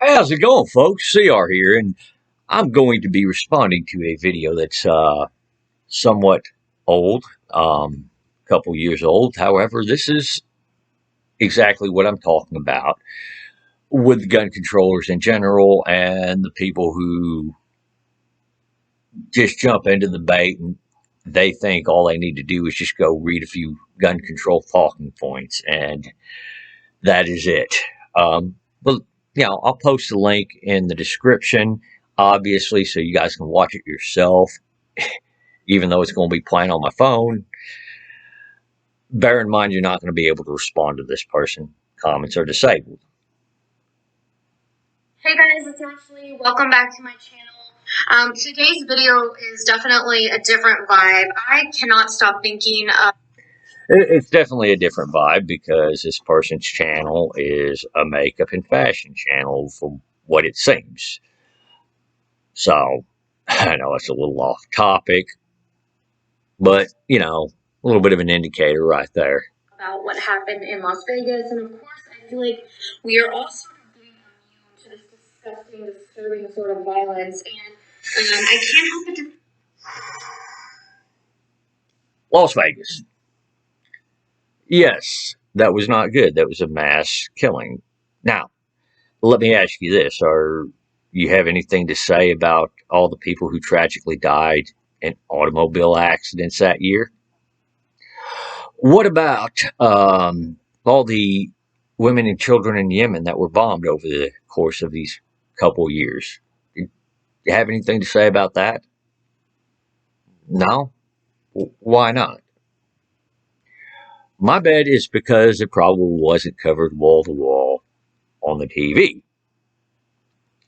How's it going, folks? CR here, and I'm going to be responding to a video that's somewhat old, a couple years old. However, this is exactly what I'm talking about with gun controllers in general and the people who just jump into the bait and they think all they need to do is just go read a few gun control talking points, and that is it. But I'll post a link in the description, obviously, so you guys can watch it yourself. Even though it's going to be playing on my phone, bear in mind you're not going to be able to respond to this person. Comments are disabled. Hey guys, it's Ashley. Welcome back to my channel. Today's video is definitely a different vibe. I cannot stop thinking of... It's definitely a different vibe because this person's channel is a makeup and fashion channel from what it seems. So, I know it's a little off topic, but, a little bit of an indicator right there. About what happened in Las Vegas, and of course, I feel like we are all sort of getting immune to this disgusting, disturbing sort of violence, and I can't help but to... Las Vegas. Yes, that was not good. That was a mass killing. Now, let me ask you this. You have anything to say about all the people who tragically died in automobile accidents that year? What about all the women and children in Yemen that were bombed over the course of these couple years? Do you have anything to say about that? No? Why not? My bet is because it probably wasn't covered wall to wall on the TV.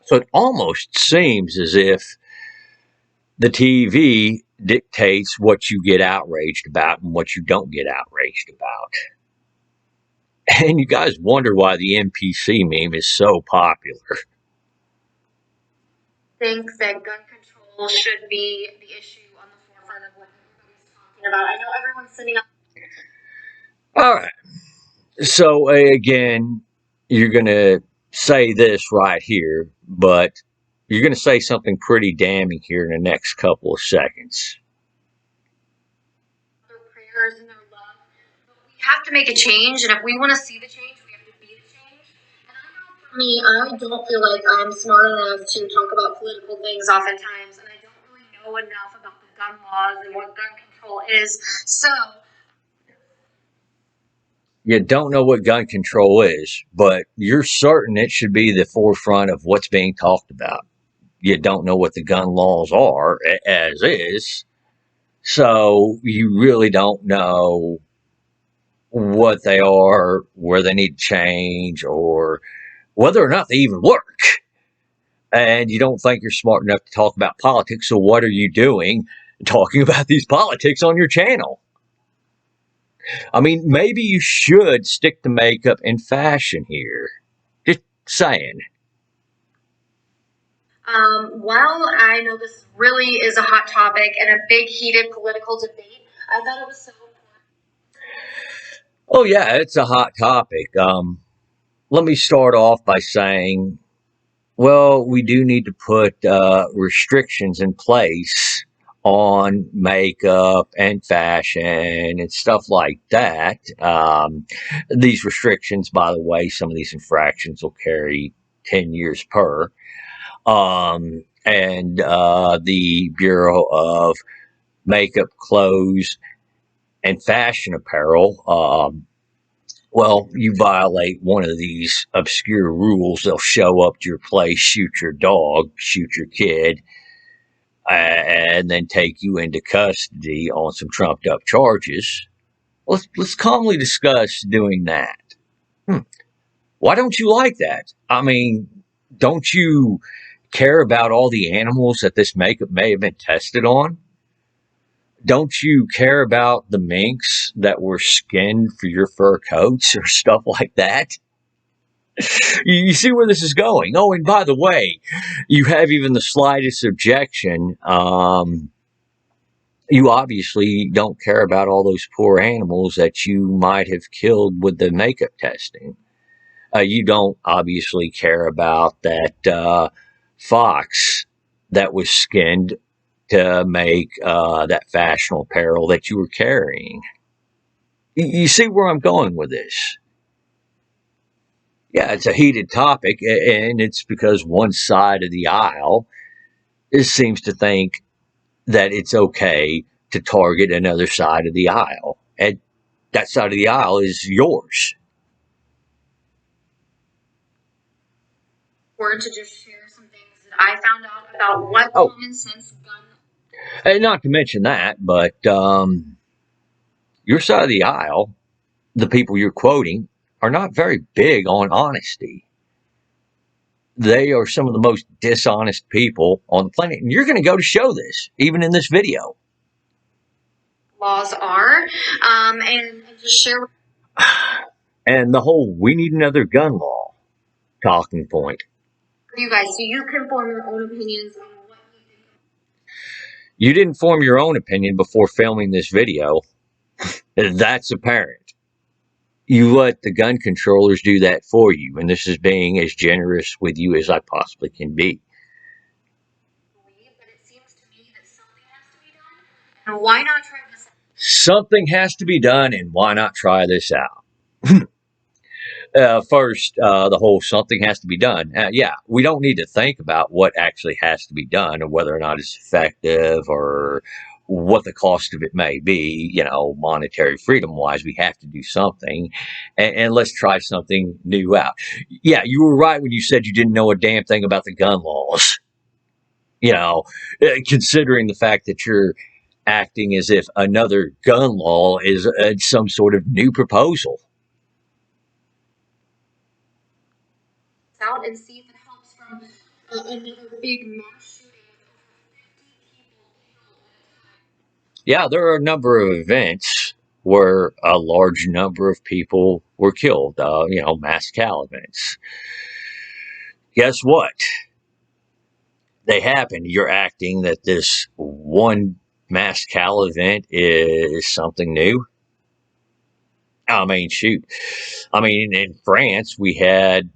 So it almost seems as if the TV dictates what you get outraged about and what you don't get outraged about. And you guys wonder why the NPC meme is so popular. I think that gun control should be the issue on the forefront of what everybody's talking about. I know everyone's sitting up... All right. So again, you're going to say this right here, but you're going to say something pretty damning here in the next couple of seconds. Their prayers and their love, but we have to make a change, and if we want to see the change, we have to be the change. And I know for me, I don't feel like I'm smart enough to talk about political things oftentimes, and I don't really know enough about the gun laws and what gun control is. So you don't know what gun control is, but you're certain it should be the forefront of what's being talked about. You don't know what the gun laws are as is, so you really don't know what they are, where they need to change, or whether or not they even work. And you don't think you're smart enough to talk about politics, so what are you doing talking about these politics on your channel? I mean, maybe you should stick to makeup and fashion here. Just saying. while I know this really is a hot topic and a big heated political debate, I thought it was so important. Oh, yeah, it's a hot topic. Let me start off by saying, well, we do need to put restrictions in place on makeup and fashion and stuff like that. These restrictions, by the way, some of these infractions will carry 10 years per. And the Bureau of Makeup, Clothes, and Fashion Apparel, well, you violate one of these obscure rules, they'll show up to your place, shoot your dog, shoot your kid, and then take you into custody on some trumped up charges. Let's calmly discuss doing that. Why don't you like that? I mean, don't you care about all the animals that this makeup may have been tested on? Don't you care about the minks that were skinned for your fur coats or stuff like that? You see where this is going. Oh, and by the way, you have even the slightest objection. You obviously don't care about all those poor animals that you might have killed with the makeup testing. You don't obviously care about that fox that was skinned to make that fashionable apparel that you were carrying. You see where I'm going with this? Yeah, it's a heated topic, and it's because one side of the aisle seems to think that it's okay to target another side of the aisle. And that side of the aisle is yours. Or to just share some things that I found out about what Oh, common sense gun. and not to mention that, but your side of the aisle, the people you're quoting, are not very big on honesty. They are some of the most dishonest people on the planet. And you're going to go to show this, even in this video. Laws are, and just share. And the whole "we need another gun law" talking point. You guys, so you can form your own opinions on what you think. You didn't form your own opinion before filming this video. That's apparent. You let the gun controllers do that for you, and this is being as generous with you as I possibly can be. But it seems to me that something has to be done, and why not try this? Something has to be done, and why not try this out? First, the whole something has to be done. Yeah, we don't need to think about what actually has to be done or whether or not it's effective or what the cost of it may be, monetary freedom wise. We have to do something, and let's try something new out. Yeah, you were right when you said you didn't know a damn thing about the gun laws. Considering the fact that you're acting as if another gun law is some sort of new proposal. Out and see if it helps from another big mass shooting with over 50 people killed. Yeah, there are a number of events where a large number of people were killed, mass cal events. Guess what? They happen. You're acting that this one mass cal event is something new. I mean, shoot. I mean, in France, we had,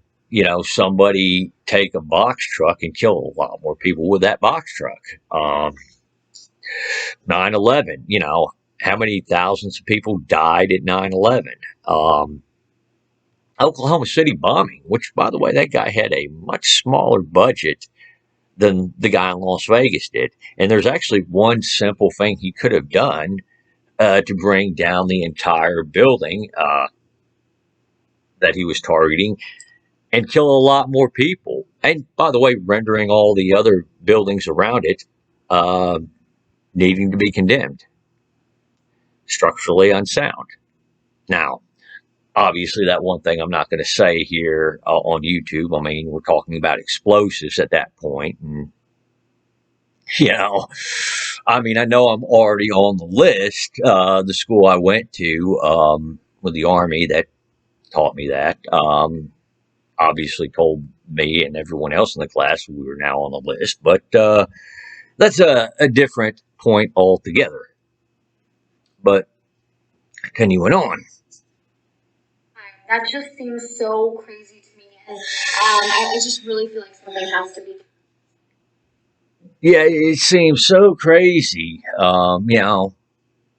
somebody take a box truck and kill a lot more people with that box truck. 9/11, how many thousands of people died at 9/11? Um, Oklahoma City bombing, which, by the way, that guy had a much smaller budget than the guy in Las Vegas did. And there's actually one simple thing he could have done to bring down the entire building that he was targeting and kill a lot more people. And by the way, rendering all the other buildings around it uh, needing to be condemned, structurally unsound. Now, obviously, that one thing I'm not going to say here on YouTube. I mean, we're talking about explosives at that point, and I know I'm already on the list. The school I went to with the Army that taught me that obviously told me and everyone else in the class we were now on the list, but that's a different point altogether. But continuing on. That just seems so crazy to me, and I just really feel like something has to be done. Yeah, it seems so crazy.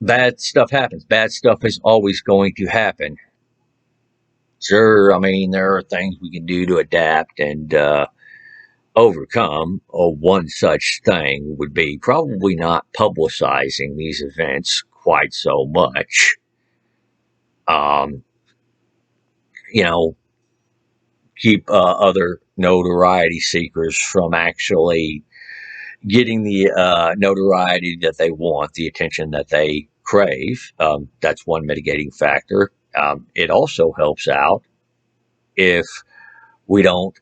Bad stuff happens. Bad stuff is always going to happen. Sure, I mean, there are things we can do to adapt and overcome. One such thing would be probably not publicizing these events quite so much. Um, you know, keep other notoriety seekers from actually getting the notoriety that they want, the attention that they crave. That's one mitigating factor. It also helps out if we don't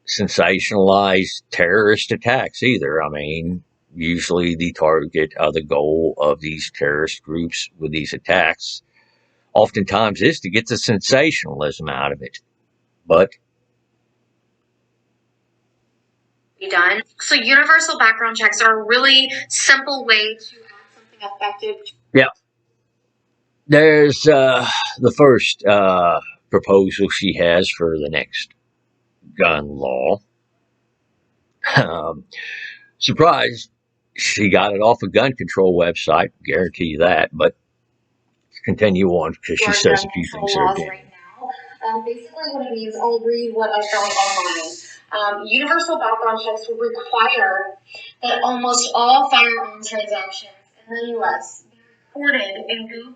sensationalize terrorist attacks either. I mean, usually the target, the goal of these terrorist groups with these attacks oftentimes is to get the sensationalism out of it. But Be done. So universal background checks are a really simple way to add something effective. yeah, there's the first proposal she has for the next gun law. Um, surprise, she got it off a gun control website, guarantee you that, but continue on because she says a few things there again. Right now. Basically, what it means, I'll read what I found online. Universal background checks will require that almost all firearm transactions in the U.S. be reported and go through a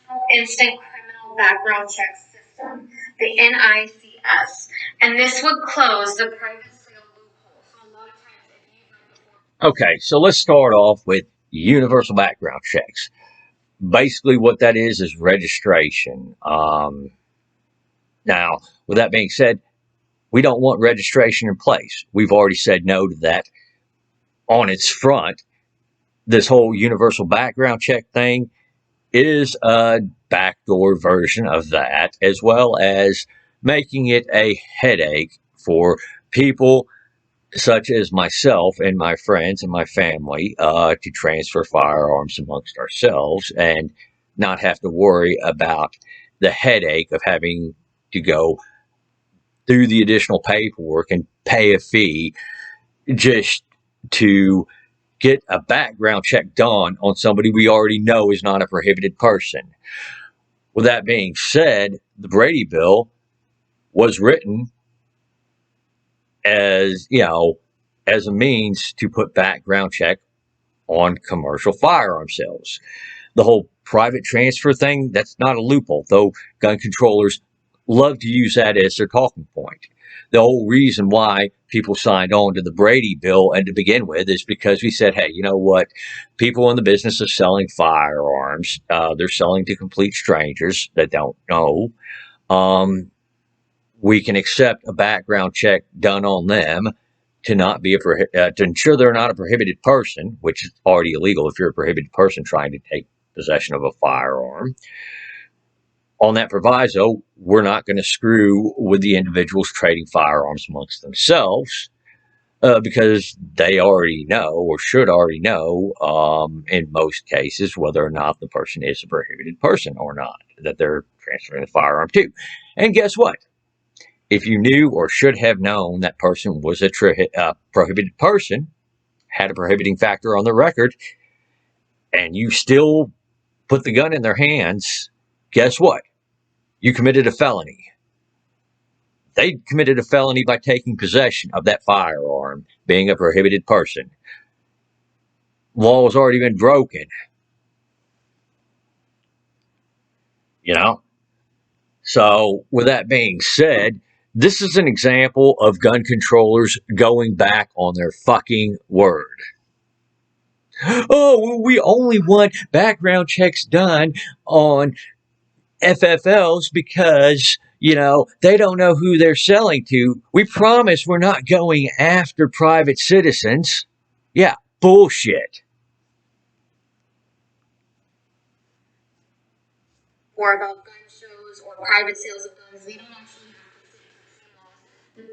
national instant criminal background check system, the NICS, and this would close the private sale loophole. So a lot of times, if you've read before. Okay, so let's start off with universal background checks. Basically, what that is registration. Now, with that being said, we don't want registration in place. We've already said no to that on its front. This whole universal background check thing is a backdoor version of that, as well as making it a headache for people such as myself and my friends and my family to transfer firearms amongst ourselves and not have to worry about the headache of having to go through the additional paperwork and pay a fee just to get a background check done on somebody we already know is not a prohibited person. With that being said, the Brady Bill was written as, as a means to put background check on commercial firearm sales. The whole private transfer thing, that's not a loophole, though gun controllers love to use that as their talking point. The whole reason why people signed on to the Brady Bill and to begin with is because we said, hey, you know what? People in the business of selling firearms, they're selling to complete strangers that don't know. We can accept a background check done on them to not be to ensure they're not a prohibited person, which is already illegal if you're a prohibited person trying to take possession of a firearm. On that proviso, we're not going to screw with the individuals trading firearms amongst themselves because they already know or should already know in most cases whether or not the person is a prohibited person or not that they're transferring the firearm to. And guess what? If you knew or should have known that person was a prohibited person, had a prohibiting factor on the record, and you still put the gun in their hands, guess what? You committed a felony. They committed a felony by taking possession of that firearm, being a prohibited person. Law has already been broken. So, with that being said, this is an example of gun controllers going back on their fucking word. Oh, we only want background checks done on FFLs because, they don't know who they're selling to. We promise we're not going after private citizens. Yeah, bullshit. Or about gun shows or private sales of guns, they don't actually have to say.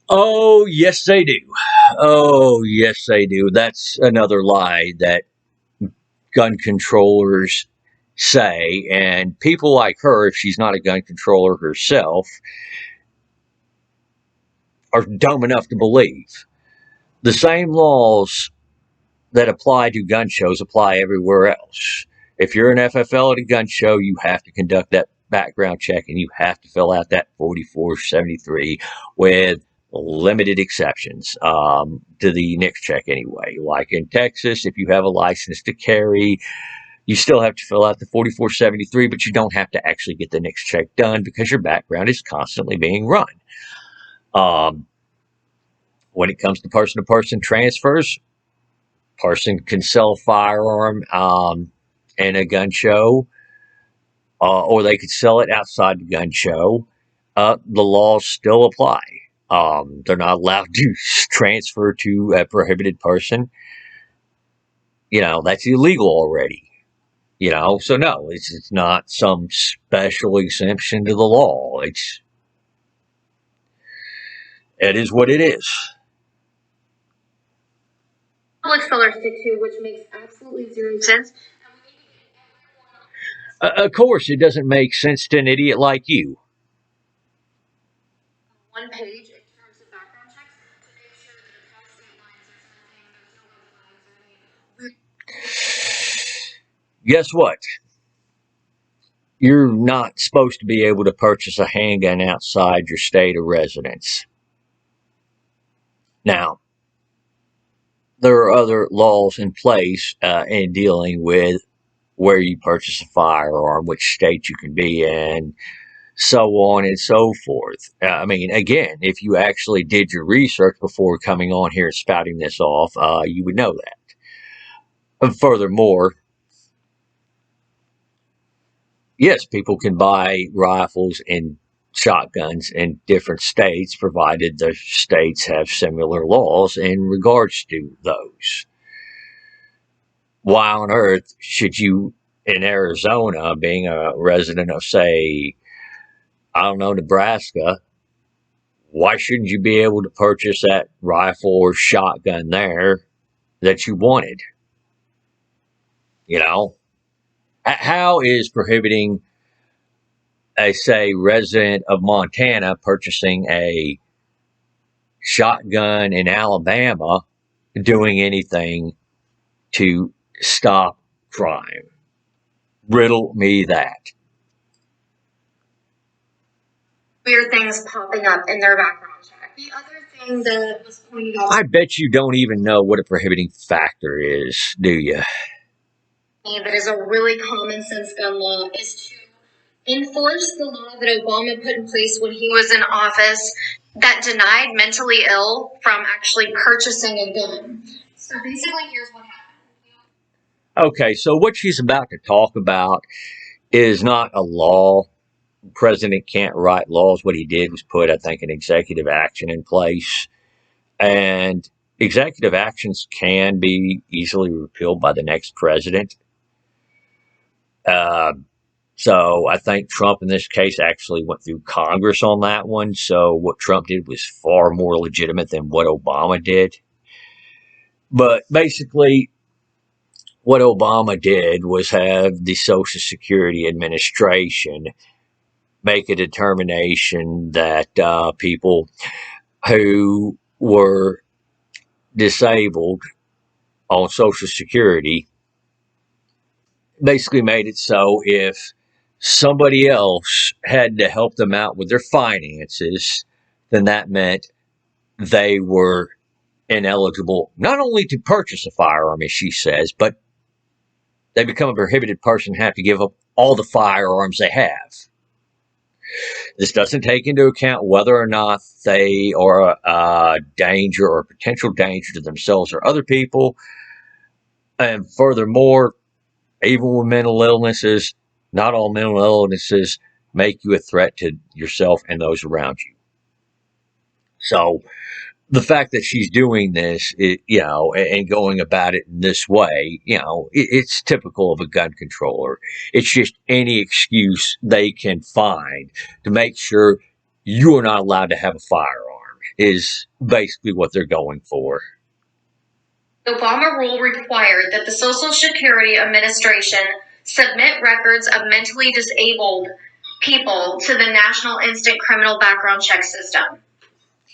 Oh, yes, they do. Oh, yes, they do. That's another lie that gun controllers say, and people like her, if she's not a gun controller herself, are dumb enough to believe. The same laws that apply to gun shows apply everywhere else. If you're an FFL at a gun show, you have to conduct that background check and you have to fill out that 4473 with limited exceptions to the NICS check anyway. Like in Texas, if you have a license to carry, you still have to fill out the 4473, but you don't have to actually get the NICS check done because your background is constantly being run. When it comes to person transfers, person can sell a firearm in a gun show, or they could sell it outside the gun show. The laws still apply. They're not allowed to transfer to a prohibited person. That's illegal already. So no, it's not some special exemption to the law. It is what it is. Public seller stick to, which makes absolutely zero sense. Of course, it doesn't make sense to an idiot like you. one page in terms of background checks to make sure that across state lines there's no red flags or any. Guess what? You're not supposed to be able to purchase a handgun outside your state of residence. Now, there are other laws in place in dealing with where you purchase a firearm, which state you can be in, so on and so forth. I mean, again, if you actually did your research before coming on here and spouting this off, you would know that. And furthermore, yes, people can buy rifles and shotguns in different states, provided the states have similar laws in regards to those. Why on earth should you, in Arizona, being a resident of, say, I don't know, Nebraska, why shouldn't you be able to purchase that rifle or shotgun there that you wanted? You know, how is prohibiting a, say, resident of Montana purchasing a shotgun in Alabama doing anything to stop crime? Riddle me that. Weird things popping up in their background check. The other thing that was pointed out, I bet you don't even know what a prohibiting factor is, do you? That is a really common sense gun law is to enforce the law that Obama put in place when he was in office that denied mentally ill from actually purchasing a gun. So basically, here's what happened. Okay, so what she's about to talk about is not a law. The president can't write laws. What he did was put, I think, an executive action in place. And executive actions can be easily repealed by the next president. So I think Trump in this case actually went through Congress on that one. So what Trump did was far more legitimate than what Obama did. But basically, what Obama did was have the Social Security Administration make a determination that people who were disabled on Social Security basically made it so if somebody else had to help them out with their finances, then that meant they were ineligible not only to purchase a firearm, as she says, but they become a prohibited person and have to give up all the firearms they have. This doesn't take into account whether or not they are a danger or a potential danger to themselves or other people. And furthermore, even with mental illnesses, not all mental illnesses make you a threat to yourself and those around you. So the fact that she's doing this, and going about it in this way, it's typical of a gun controller. It's just any excuse they can find to make sure you're not allowed to have a firearm is basically what they're going for. The Obama rule required that the Social Security Administration submit records of mentally disabled people to the National Instant Criminal Background Check System.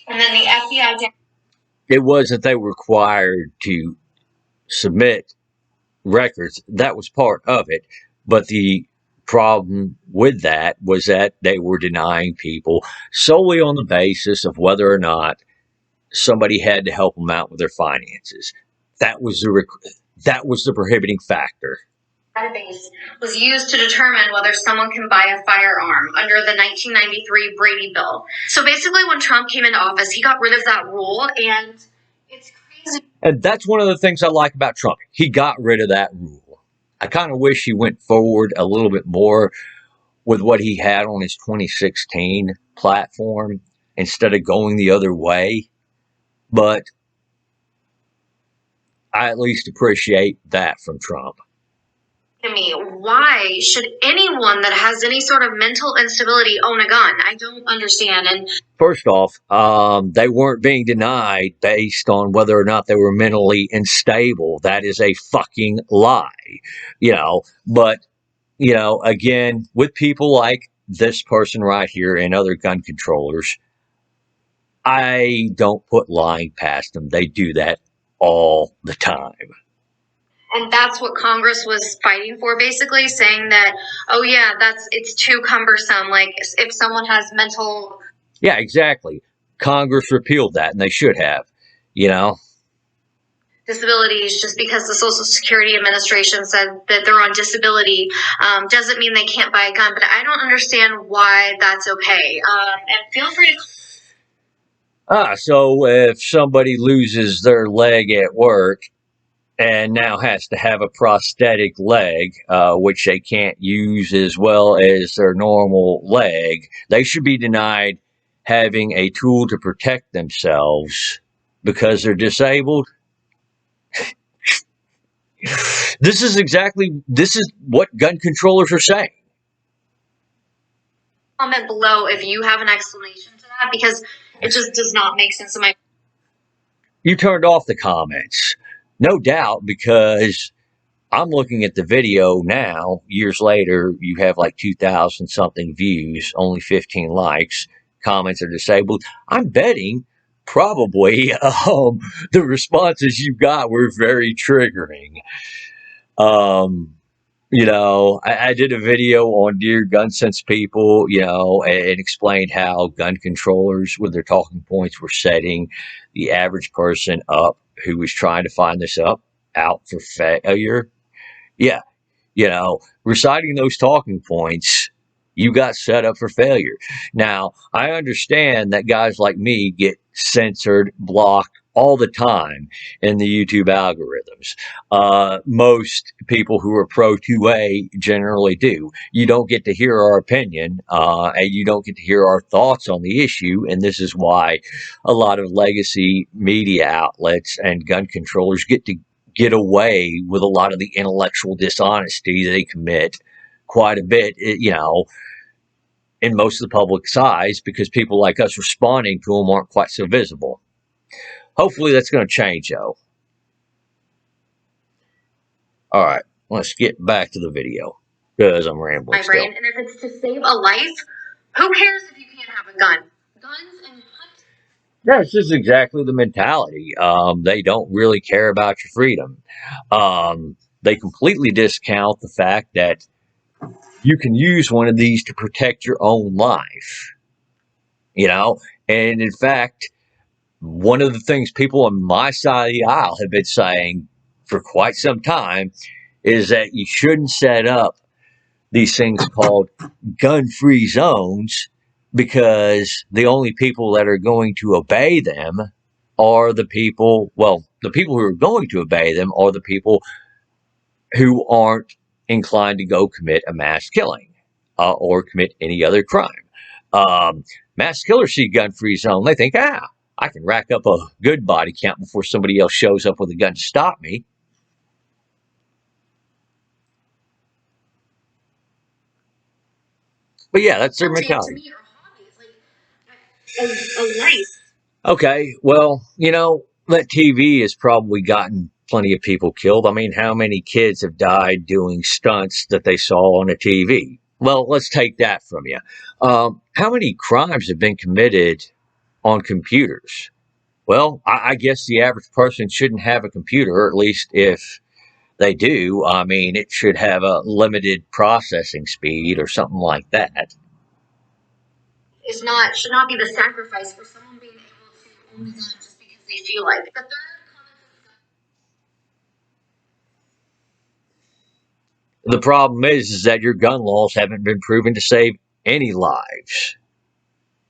And then the FBI did. It wasn't they were required to submit records. That was part of it. But the problem with that was that they were denying people solely on the basis of whether or not somebody had to help them out with their finances. That was the prohibiting factor. Database was used to determine whether someone can buy a firearm under the 1993 Brady Bill. So basically, when Trump came into office, he got rid of that rule, and it's crazy. And that's one of the things I like about Trump. He got rid of that rule. I kind of wish he went forward a little bit more with what he had on his 2016 platform instead of going the other way. But I at least appreciate that from Trump. To me, why should anyone that has any sort of mental instability own a gun? I don't understand. And first off, they weren't being denied based on whether or not they were mentally unstable. That is a fucking lie, But, again, with people like this person right here and other gun controllers, I don't put lying past them. They do that all the time. And that's what Congress was fighting for, basically, saying that, oh yeah, it's too cumbersome. Like if someone has mental, Yeah, exactly. Congress repealed that, and they should have. You know, disabilities, just because the Social Security Administration said that they're on disability, doesn't mean they can't buy a gun. But I don't understand why that's okay. And feel free to. So if somebody loses their leg at work and now has to have a prosthetic leg, which they can't use as well as their normal leg, they should be denied having a tool to protect themselves because they're disabled. This is what gun controllers are saying. Comment below if you have an explanation to that, because it just does not make sense in my. You turned off the comments, no doubt, because I'm looking at the video now. Years later, you have like 2,000 something views, only 15 likes. Comments are disabled. I'm betting probably the responses you got were very triggering. I did a video on Dear Gun Sense People, and explained how gun controllers with their talking points were setting the average person up who was trying to find this out for failure. Yeah, reciting those talking points, you got set up for failure. Now, I understand that guys like me get censored, blocked all the time in the YouTube algorithms. Most people who are pro 2A generally do. You don't get to hear our opinion, and you don't get to hear our thoughts on the issue, and this is why a lot of legacy media outlets and gun controllers get away with a lot of the intellectual dishonesty they commit quite a bit, in most of the public's eyes, because people like us responding to them aren't quite so visible. Hopefully that's going to change, though. All right, let's get back to the video because I'm rambling My brain, still. and if it's to save a life, who cares if you can't have a gun? Guns and hunting. Yeah, this is exactly the mentality. They don't really care about your freedom. They completely discount the fact that you can use one of these to protect your own life. And in fact, one of the things people on my side of the aisle have been saying for quite some time is that you shouldn't set up these things called gun-free zones, because the only people that are going to obey them are the people who are going to obey them are the people who aren't inclined to go commit a mass killing or commit any other crime. Mass killers see gun-free zone. They think, I can rack up a good body count before somebody else shows up with a gun to stop me. But yeah, that's their mentality. To me are hobbies, like a life. Okay, well, that TV has probably gotten plenty of people killed. I mean, how many kids have died doing stunts that they saw on a TV? Well, let's take that from you. How many crimes have been committed on computers? Well, I guess the average person shouldn't have a computer, or at least if they do, I mean, it should have a limited processing speed or something like that. Should not be the sacrifice for someone being able to own a gun just because they feel like it. The third The problem is that your gun laws haven't been proven to save any lives.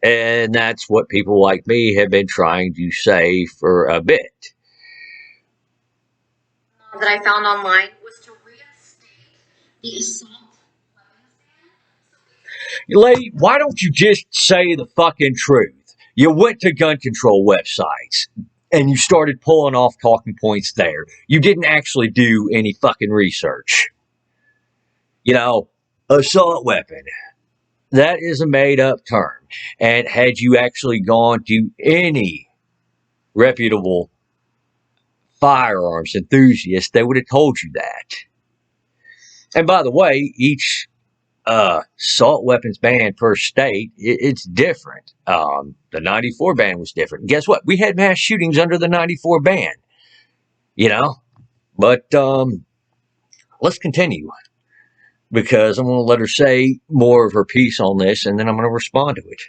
And that's what people like me have been trying to say for a bit. that I found online was to reinstate the assault weapons ban. Lady, why don't you just say the fucking truth? You went to gun control websites and you started pulling off talking points there. You didn't actually do any fucking research. Assault weapon. That is a made up term. And had you actually gone to any reputable firearms enthusiast, they would have told you that. And by the way, each assault weapons ban per state, it's different. The 94 ban was different. Guess what? We had mass shootings under the 94 ban, you know? But let's continue because I'm going to let her say more of her piece on this and then I'm going to respond to it.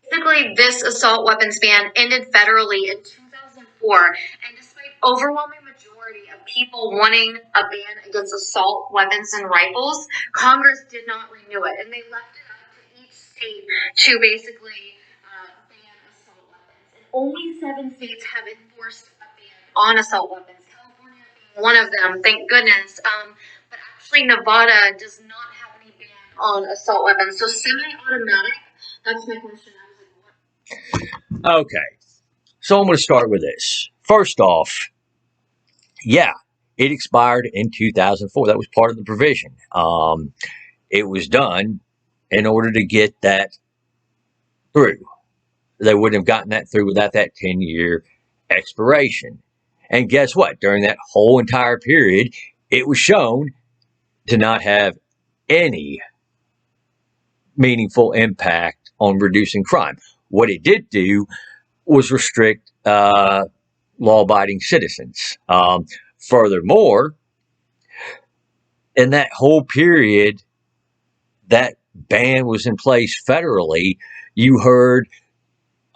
Basically, this assault weapons ban ended federally in 2004, and despite overwhelming majority of people wanting a ban against assault weapons and rifles, Congress did not renew it, and they left it up to each state to basically ban assault weapons. And only 7 states have enforced a ban on assault weapons. California being one of them, thank goodness. But actually, Nevada does not have any ban on assault weapons. So semi-automatic. That's my question. Okay, so I'm going to start with this. First off, yeah, it expired in 2004. That was part of the provision. It was done in order to get that through. They wouldn't have gotten that through without that 10-year expiration. And guess what? During that whole entire period, it was shown to not have any meaningful impact on reducing crime. What it did do was restrict law-abiding citizens. Furthermore, in that whole period, that ban was in place federally. You heard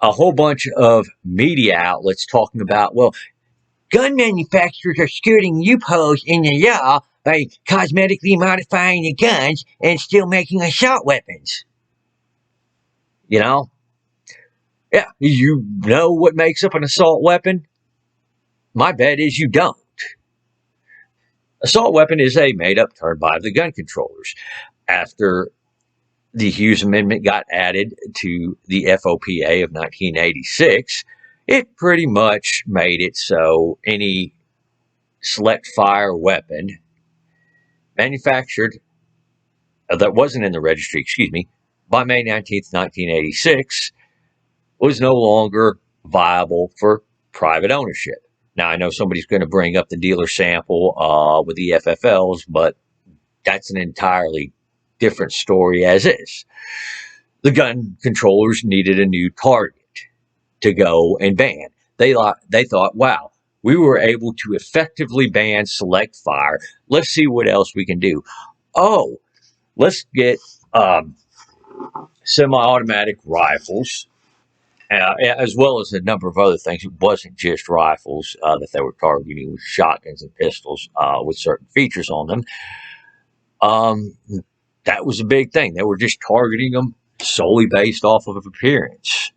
a whole bunch of media outlets talking about, well, gun manufacturers are skirting loopholes in the law by cosmetically modifying the guns and still making assault weapons. You know? Yeah, you know what makes up an assault weapon? My bet is you don't. Assault weapon is a made-up term by the gun controllers. After the Hughes Amendment got added to the FOPA of 1986, it pretty much made it so any select fire weapon manufactured that wasn't in the registry, by May 19th, 1986, was no longer viable for private ownership. Now, I know somebody's going to bring up the dealer sample with the FFLs, but that's an entirely different story as is. The gun controllers needed a new target to go and ban. They thought, wow, we were able to effectively ban select fire. Let's see what else we can do. Oh, let's get semi-automatic rifles, as well as a number of other things. It wasn't just rifles that they were targeting, with shotguns and pistols with certain features on them. That was a big thing. They were just targeting them solely based off of appearance.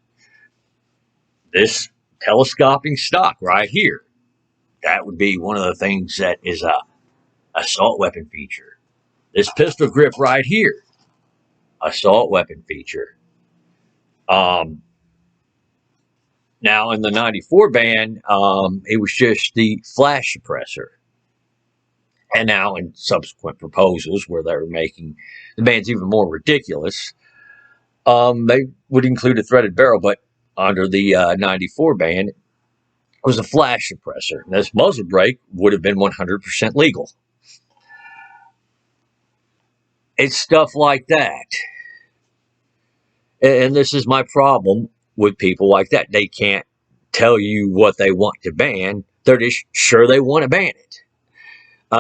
This telescoping stock right here, that would be one of the things that is a assault weapon feature. This pistol grip right here, assault weapon feature. Now, in the 94 ban, it was just the flash suppressor. And now in subsequent proposals where they were making the bans even more ridiculous, they would include a threaded barrel, but under the 94 ban, it was a flash suppressor. And this muzzle brake would have been 100% legal. It's stuff like that. And this is my problem with people like that. They can't tell you what they want to ban. They're just sure they want to ban it.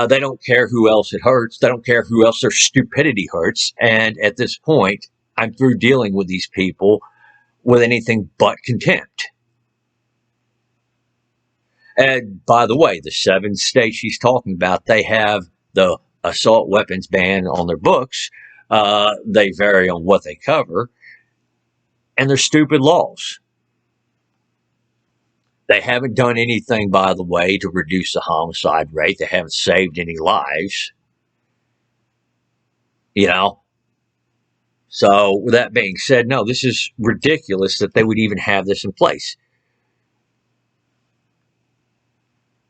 They don't care who else it hurts. They don't care who else their stupidity hurts. And at this point, I'm through dealing with these people with anything but contempt. And by the way, the 7 states she's talking about, they have the assault weapons ban on their books. They vary on what they cover. And they're stupid laws. They haven't done anything, by the way, to reduce the homicide rate. They haven't saved any lives. You know? So, with that being said, no, this is ridiculous that they would even have this in place.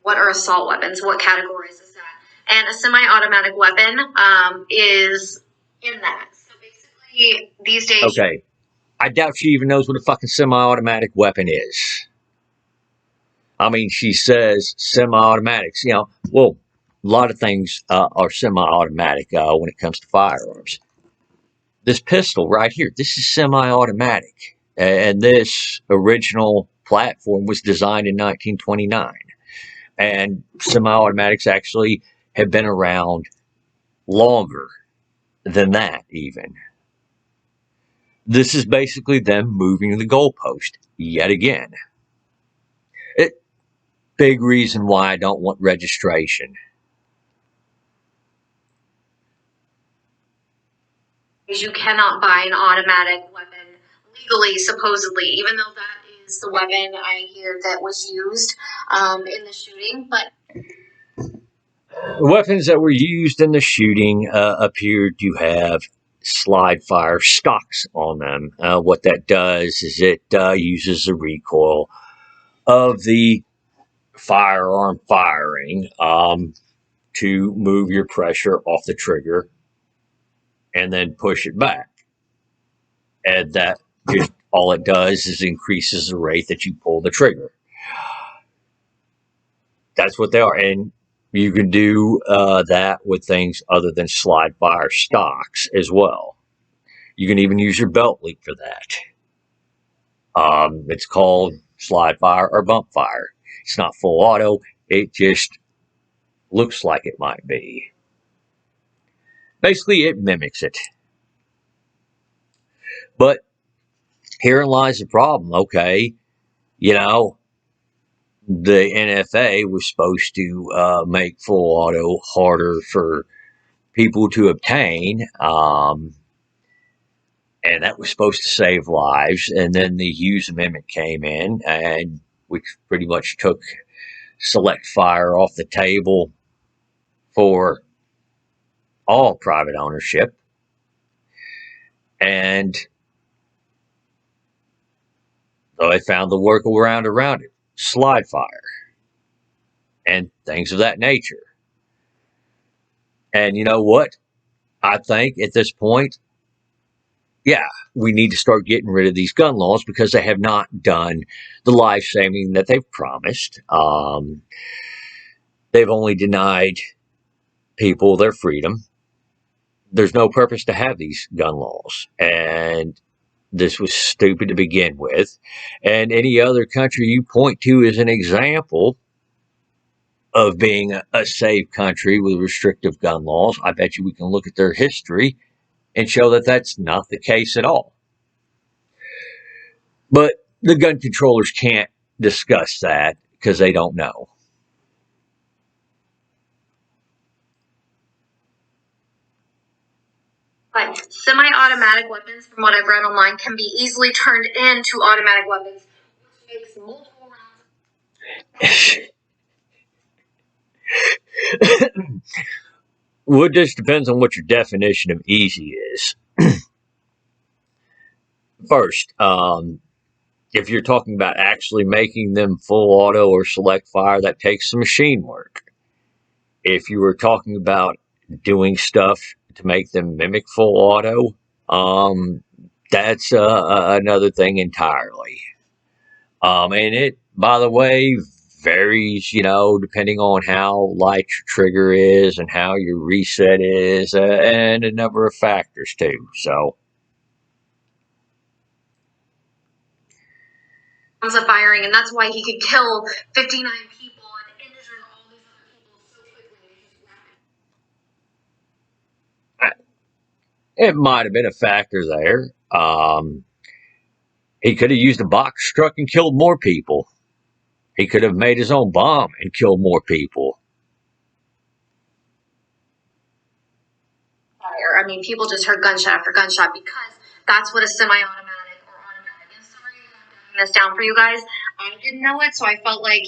What are assault weapons? What categories is that? And a semi-automatic weapon is in that. So basically, these days... Okay. I doubt she even knows what a fucking semi-automatic weapon is. I mean, she says semi-automatics. You know, well, lot of things are semi-automatic when it comes to firearms. This pistol right here, this is semi-automatic, and this original platform was designed in 1929. And semi-automatics actually have been around longer than that, even. This is basically them moving the goalpost yet again. It big reason why I don't want registration. You cannot buy an automatic weapon legally, supposedly, even though that is the weapon I hear that was used in the shooting. But the weapons that were used in the shooting appeared to have slide fire stocks on them. What that does is it uses the recoil of the firearm firing to move your pressure off the trigger and then push it back. And that just all it does is increases the rate that you pull the trigger. That's what they are. And you can do that with things other than slide fire stocks as well. You can even use your belt loop for that. It's called slide fire or bump fire. It's not full auto. It just looks like it might be. Basically, it mimics it. But herein lies the problem. Okay, you know, the NFA was supposed to make full auto harder for people to obtain, and that was supposed to save lives. And then the Hughes Amendment came in, and which pretty much took select fire off the table for all private ownership. And so they found the workaround around it, slide fire, and things of that nature. And you know what? I think at this point, yeah, we need to start getting rid of these gun laws because they have not done the life saving that they've promised. They've only denied people their freedom. There's no purpose to have these gun laws. And this was stupid to begin with. And any other country you point to as an example of being a safe country with restrictive gun laws, I bet you we can look at their history and show that that's not the case at all. But the gun controllers can't discuss that because they don't know. But semi-automatic weapons, from what I've read online, can be easily turned into automatic weapons, which makes multiple rounds. Well, it just depends on what your definition of easy is. First, if you're talking about actually making them full auto or select fire, that takes some machine work. If you were talking about doing stuff to make them mimic full auto, that's another thing entirely. And it, by the way, varies, depending on how light your trigger is and how your reset is, and a number of factors too. So, of firing, and that's why he could kill 59 people and injure all these other people so quickly. it might have been a factor there. He could have used a box truck and killed more people. He could have made his own bomb and killed more people. Fire. I mean, people just heard gunshot after gunshot because that's what a semi-automatic or automatic. And sorry I'm this down for you guys. I didn't know it, so I felt like,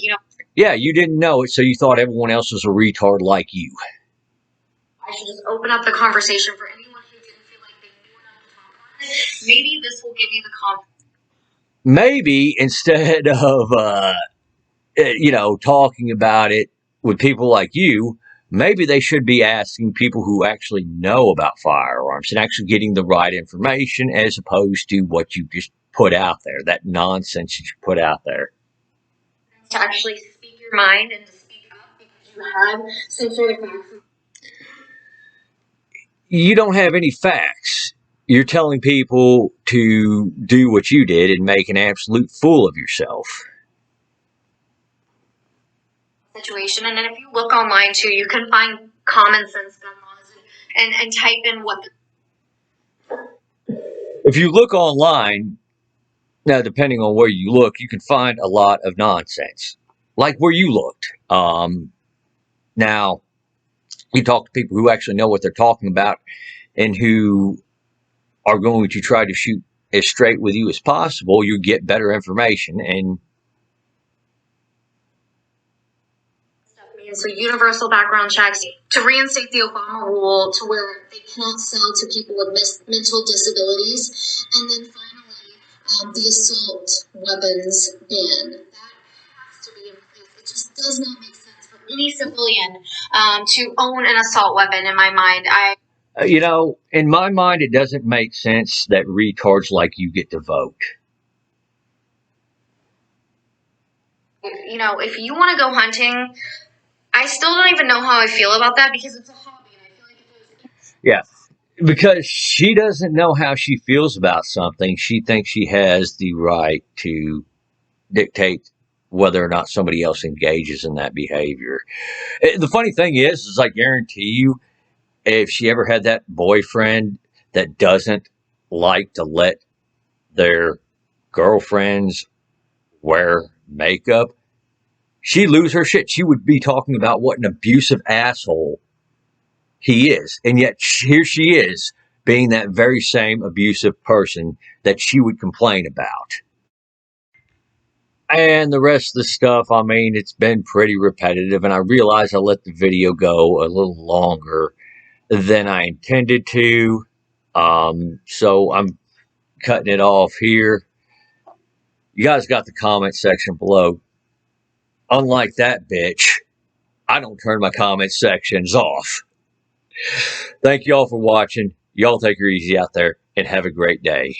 Yeah, you didn't know it, so you thought everyone else was a retard like you. I should just open up the conversation for anyone who didn't feel like they knew enough to talk about it. Maybe this will give you the confidence. Maybe instead of, talking about it with people like you, maybe they should be asking people who actually know about firearms and actually getting the right information as opposed to what you just put out there, that nonsense that you put out there. To actually speak your mind and to speak up because you had some sort of facts. You don't have any facts. You're telling people to do what you did and make an absolute fool of yourself. Situation, and then if you look online too, you can find common sense gun laws and type in what. If you look online, now depending on where you look, you can find a lot of nonsense, like where you looked. Now, you talk to people who actually know what they're talking about and who are going to try to shoot as straight with you as possible, you get better information. And so universal background checks to reinstate the Obama rule to where they cannot sell to people with mental disabilities, and then finally the assault weapons ban. That has to be in place. It just does not make sense for any civilian to own an assault weapon. In my mind, in my mind, it doesn't make sense that retards like you get to vote. If you want to go hunting, I still don't even know how I feel about that because it's a hobby, and I feel like yeah, because she doesn't know how she feels about something. She thinks she has the right to dictate whether or not somebody else engages in that behavior. The funny thing is I guarantee you, if she ever had that boyfriend that doesn't like to let their girlfriends wear makeup, she'd lose her shit. She would be talking about what an abusive asshole he is. And yet here she is being that very same abusive person that she would complain about. And the rest of the stuff, I mean, it's been pretty repetitive. And I realize I let the video go a little longer than I intended to. So I'm cutting it off here. You guys got the comment section below. Unlike that bitch, I don't turn my comment sections off. Thank you all for watching. Y'all take her easy out there and have a great day.